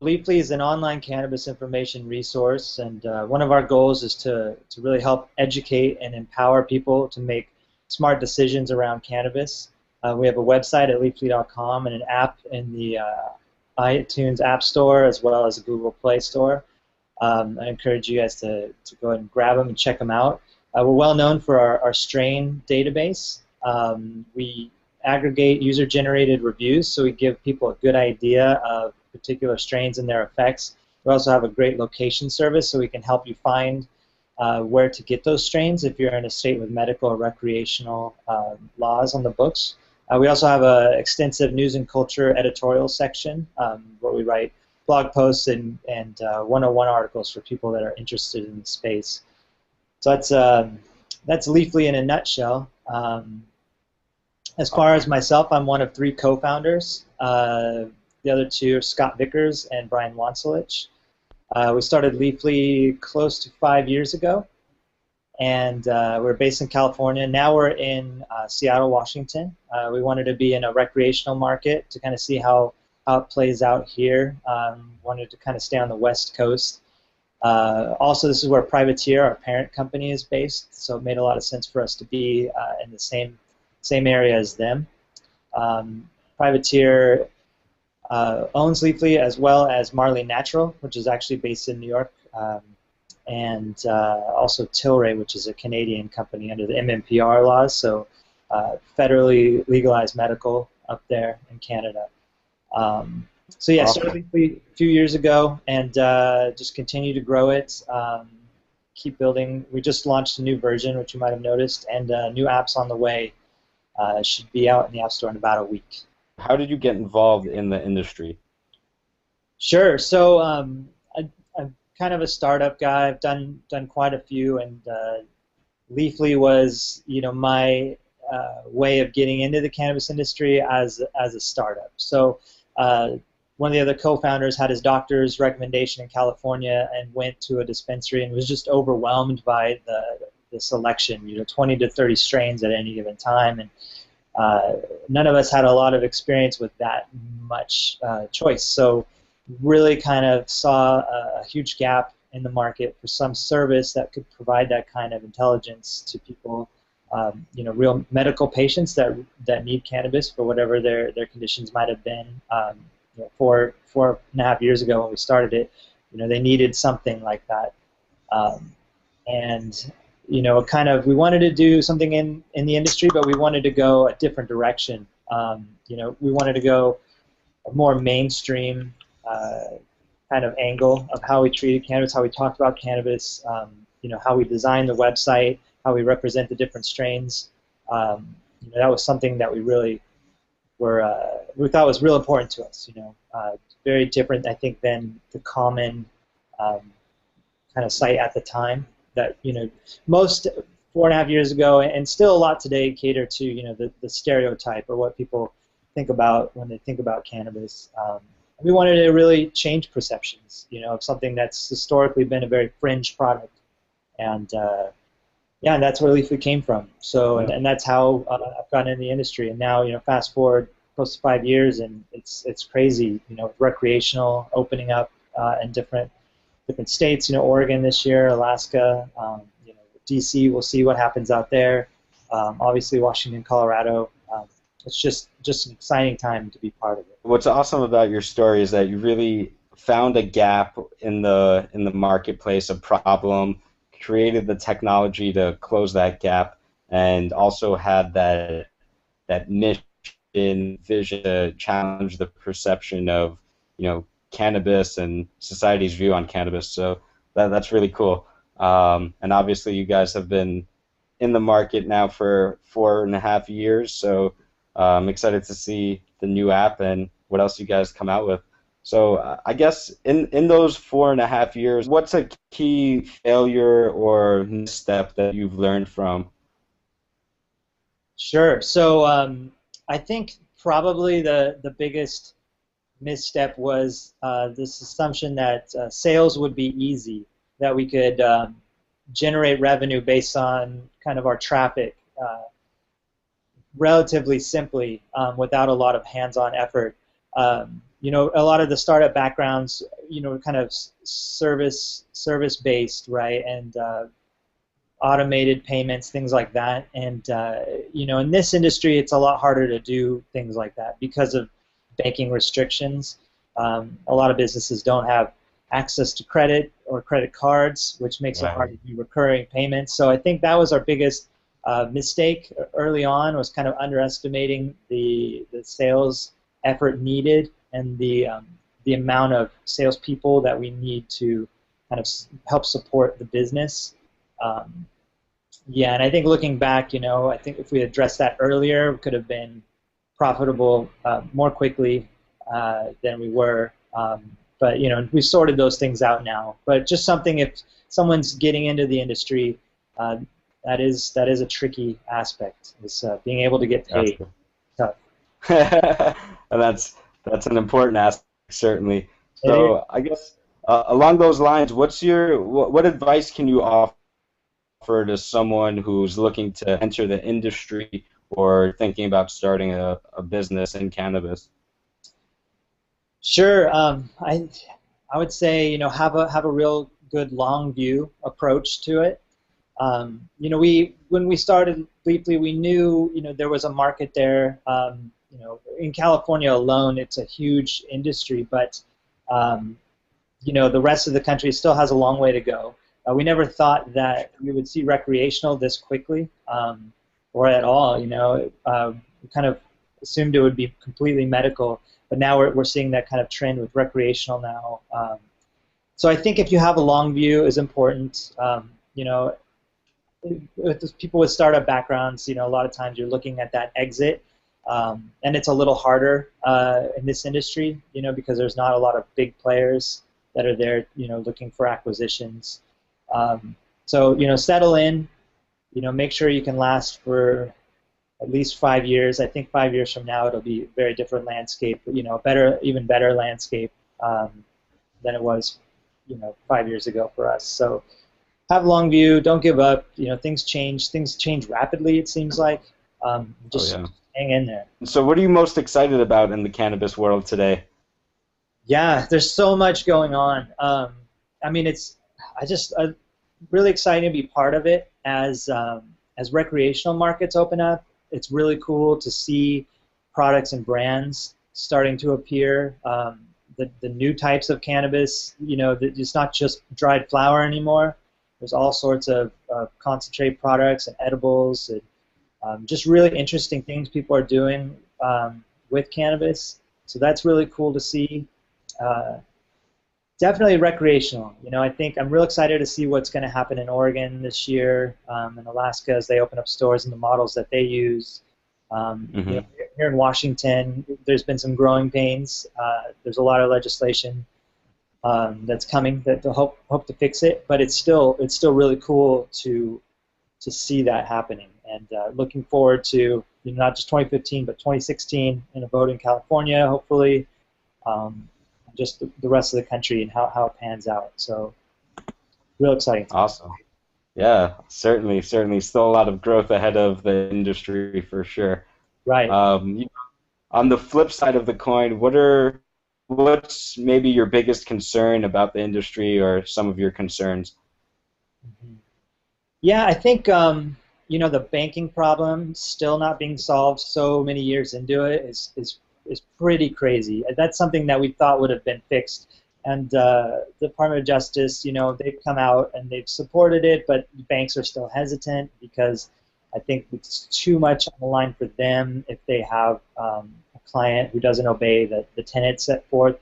Leafly is an online cannabis information resource, and one of our goals is to really help educate and empower people to make smart decisions around cannabis. We have a website at leafly.com and an app in the iTunes App Store as well as a Google Play Store. I encourage you guys to go ahead and grab them and check them out. We're well known for our strain database. We aggregate user-generated reviews, so we give people a good idea of particular strains and their effects. We also have a great location service, so we can help you find where to get those strains if you're in a state with medical or recreational laws on the books. We also have an extensive news and culture editorial section where we write blog posts and 101 articles for people that are interested in the space. So that's Leafly in a nutshell. As far as myself, I'm one of 3 co-founders. The other 2 are Scott Vickers and Brian Wanselich. We started Leafly close to 5 years ago, and we're based in California. Now we're in Seattle, Washington. We wanted to be in a recreational market to kind of see how it plays out here. Wanted to kind of stay on the West Coast. Also, this is where Privateer, our parent company, is based, so it made a lot of sense for us to be in the same area as them. Privateer owns Leafly as well as Marley Natural, which is actually based in New York, and also Tilray, which is a Canadian company under the MMPR laws, so federally legalized medical up there in Canada. So yeah, started Leafly a few years ago and just continue to grow it, keep building. We just launched a new version, which you might have noticed, and new apps on the way. Should be out in the App Store in about a week. How did you get involved in the industry? Sure. So I'm kind of a startup guy. I've done quite a few, and Leafly was, my way of getting into the cannabis industry as a startup. So one of the other co-founders had his doctor's recommendation in California and went to a dispensary and was just overwhelmed by the selection, 20 to 30 strains at any given time, and none of us had a lot of experience with that much choice. So really kind of saw a huge gap in the market for some service that could provide that kind of intelligence to people, real medical patients that need cannabis for whatever their conditions might have been. 4.5 years ago when we started it, they needed something like that, and we wanted to do something in the industry, but we wanted to go a different direction. We wanted to go a more mainstream kind of angle of how we treated cannabis, how we talked about cannabis, how we designed the website, how we represent the different strains. That was something that we really we thought was real important to us. Very different, I think, than the common kind of site at the time. That most 4.5 years ago, and still a lot today, cater to the stereotype or what people think about when they think about cannabis. We wanted to really change perceptions, of something that's historically been a very fringe product, and and that's where Leafly came from. So, and that's how I've gotten in the industry. And now, fast forward close to 5 years, and it's crazy. Recreational opening up in different states. Oregon this year, Alaska, DC. We'll see what happens out there. Obviously, Washington, Colorado. It's just an exciting time to be part of it. What's awesome about your story is that you really found a gap in the marketplace, a problem, created the technology to close that gap, and also had that mission, vision to challenge the perception of cannabis and society's view on cannabis. So that's really cool. And obviously, you guys have been in the market now for 4.5 years. So I'm excited to see the new app and what else you guys come out with. So I guess in those 4.5 years, what's a key failure or misstep that you've learned from? Sure. So I think probably the biggest misstep was this assumption that sales would be easy, that we could generate revenue based on kind of our traffic relatively simply without a lot of hands-on effort. a lot of the startup backgrounds, kind of service based, right, and automated payments, things like that. And in this industry, it's a lot harder to do things like that because of banking restrictions. A lot of businesses don't have access to credit or credit cards, which makes it hard Right. to do recurring payments. So I think that was our biggest mistake early on, was kind of underestimating the sales effort needed and the amount of salespeople that we need to kind of help support the business. Um, yeah, and I think looking back, I think if we addressed that earlier, we could have been profitable more quickly than we were. But we've sorted those things out now. But just something, if someone's getting into the industry, uh, that is a tricky aspect. Is being able to get paid. Gotcha. Tough. And that's an important aspect, certainly. It is. So I guess along those lines, what advice can you offer to someone who's looking to enter the industry or thinking about starting a business in cannabis? Sure. I would say have a real good long view approach to it. We when we started Leaply, we knew there was a market there. In California alone, it's a huge industry, but um, the rest of the country still has a long way to go. We never thought that we would see recreational this quickly, or at all. We kind of assumed it would be completely medical, but now we're seeing that kind of trend with recreational now. So I think if you have a long view is important. With people with startup backgrounds, a lot of times you're looking at that exit, and it's a little harder in this industry, because there's not a lot of big players that are there, looking for acquisitions. So settle in, make sure you can last for at least 5 years. I think 5 years from now it'll be a very different landscape, even better landscape than it was, 5 years ago for us. So have a long view. Don't give up. Things change. Things change rapidly. It seems like. Oh Just yeah. hang in there. So what are you most excited about in the cannabis world today? Yeah, there's so much going on. I mean, I just really excited to be part of it as recreational markets open up. It's really cool to see products and brands starting to appear. The new types of cannabis, it's not just dried flower anymore. There's all sorts of concentrate products and edibles and just really interesting things people are doing with cannabis. So that's really cool to see. Uh, Definitely recreational. I think I'm real excited to see what's going to happen in Oregon this year, and Alaska as they open up stores and the models that they use. Hmm. Here in Washington, there's been some growing pains. There's a lot of legislation that's coming that to hope to fix it, but it's still really cool to see that happening, and looking forward to not just 2015 but 2016 in a vote in California, hopefully. Um, just the rest of the country and how it pans out. So real exciting time. Awesome. Yeah, certainly, certainly. Still a lot of growth ahead of the industry for sure. Right. Um, on the flip side of the coin, what's maybe your biggest concern about the industry or some of your concerns? Mhm. Yeah, I think the banking problem still not being solved so many years into it is pretty crazy. That's something that we thought would have been fixed. And the Department of Justice, they've come out and they've supported it, but banks are still hesitant because I think it's too much on the line for them if they have a client who doesn't obey the tenets set forth.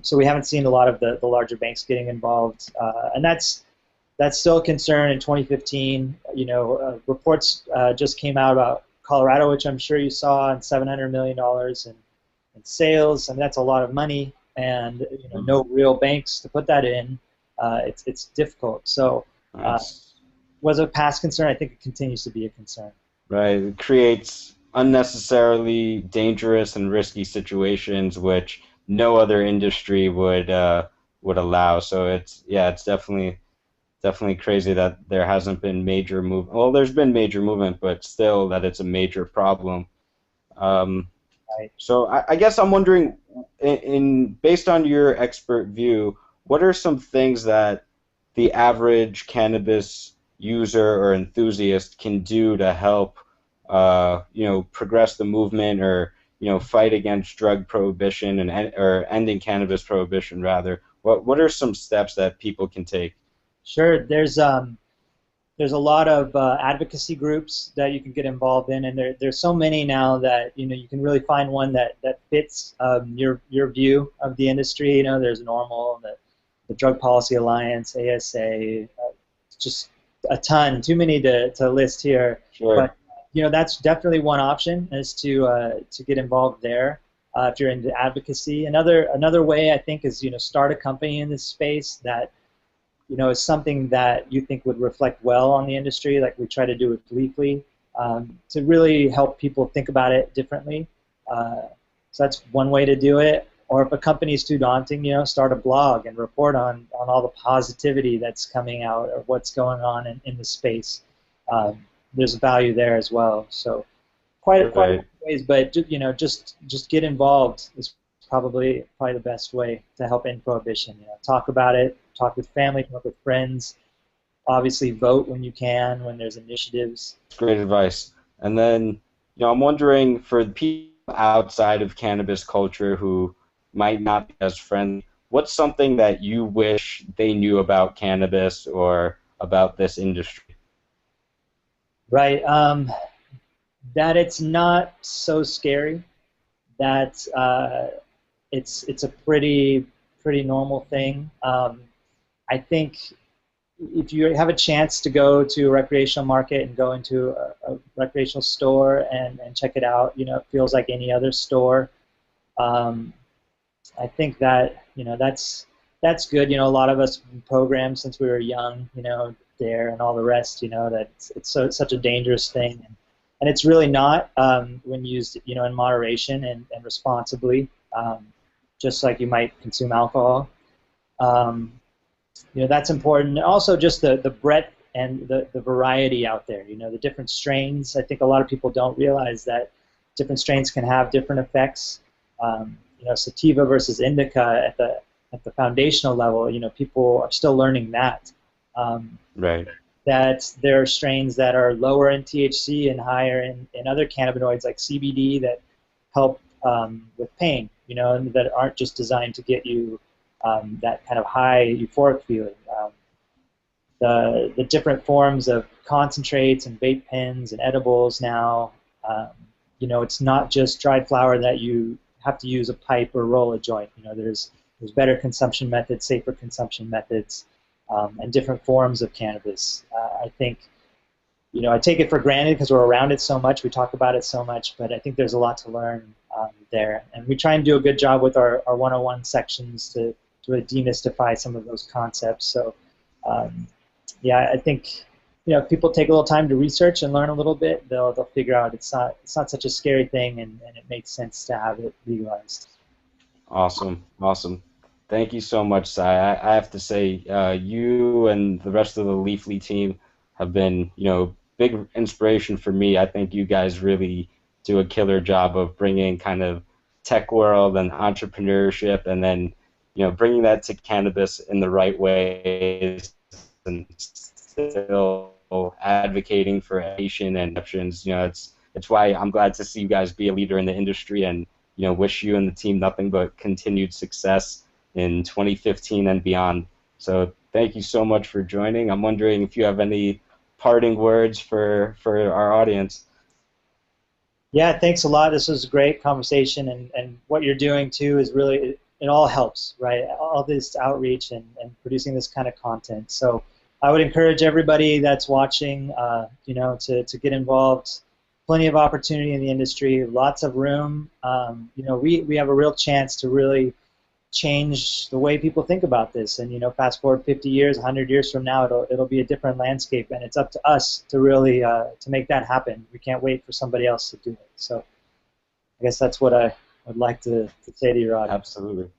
So we haven't seen a lot of the larger banks getting involved, and that's still a concern in 2015. Reports just came out about Colorado, which I'm sure you saw, and $700 million in sales. I mean, that's a lot of money, and no real banks to put that in. It's difficult. So, That's was a past concern. I think it continues to be a concern. right. It creates unnecessarily dangerous and risky situations which no other industry would allow. So it's definitely crazy that there hasn't been major move. Well, there's been major movement, but still that it's a major problem. Um, Right. So I guess I'm wondering, based on your expert view, what are some things that the average cannabis user or enthusiast can do to help, progress the movement or fight against drug prohibition or ending cannabis prohibition rather? What are some steps that people can take? Sure. There's a lot of advocacy groups that you can get involved in, and there's so many now that you can really find one that fits your view of the industry. There's NORML, the Drug Policy Alliance, ASA, just a ton, too many to list here. Sure. But that's definitely one option, is to get involved there if you're into advocacy. Another way, I think, is start a company in this space that is something that you think would reflect well on the industry, like we try to do with Leafly, to really help people think about it differently. So that's one way to do it. Or if a company is too daunting, start a blog and report on all the positivity that's coming out or what's going on in the space. There's value there as well. So quite a Right. few ways, but just get involved is probably the best way to help end prohibition. Talk about it, talk with family, talk with friends. Obviously, vote when you can, when there's initiatives. That's great advice. And then, I'm wondering for the people outside of cannabis culture who might not be as friendly, what's something that you wish they knew about cannabis or about this industry? Right. That it's not so scary. That it's a pretty normal thing. I think if you have a chance to go to a recreational market and go into a recreational store and check it out, it feels like any other store. I think that that's good. A lot of us have been programmed since we were young, DARE and all the rest. That it's such a dangerous thing, and it's really not when used, in moderation and responsibly, just like you might consume alcohol. That's important. Also, just the breadth and the variety out there. The different strains. I think a lot of people don't realize that different strains can have different effects. Sativa versus indica at the foundational level. People are still learning that. Right. That there are strains that are lower in THC and higher in other cannabinoids like CBD that help with pain. And that aren't just designed to get you that kind of high euphoric feeling. The different forms of concentrates and vape pens and edibles now, it's not just dried flower that you have to use a pipe or roll a joint. There's better consumption methods, safer consumption methods, and different forms of cannabis. I think, I take it for granted because we're around it so much, we talk about it so much, but I think there's a lot to learn there. And we try and do a good job with our 101 sections to really demystify some of those concepts. So, I think, if people take a little time to research and learn a little bit, they'll figure out it's not such a scary thing, and it makes sense to have it legalized. Awesome. Awesome. Thank you so much, Sai. I have to say, you and the rest of the Leafly team have been, big inspiration for me. I think you guys really do a killer job of bringing kind of tech world and entrepreneurship, and then, bringing that to cannabis in the right ways, and still advocating for education and options. It's why I'm glad to see you guys be a leader in the industry, and wish you and the team nothing but continued success in 2015 and beyond. So thank you so much for joining. I'm wondering if you have any parting words for our audience. Yeah, thanks a lot. This was a great conversation, and what you're doing too is really, it all helps, right? All this outreach and producing this kind of content. So I would encourage everybody that's watching, to get involved. Plenty of opportunity in the industry, lots of room. We have a real chance to really change the way people think about this. And fast forward 50 years, 100 years from now, it'll be a different landscape, and it's up to us to really to make that happen. We can't wait for somebody else to do it. So I guess that's what I would like to say to your audience. Absolutely.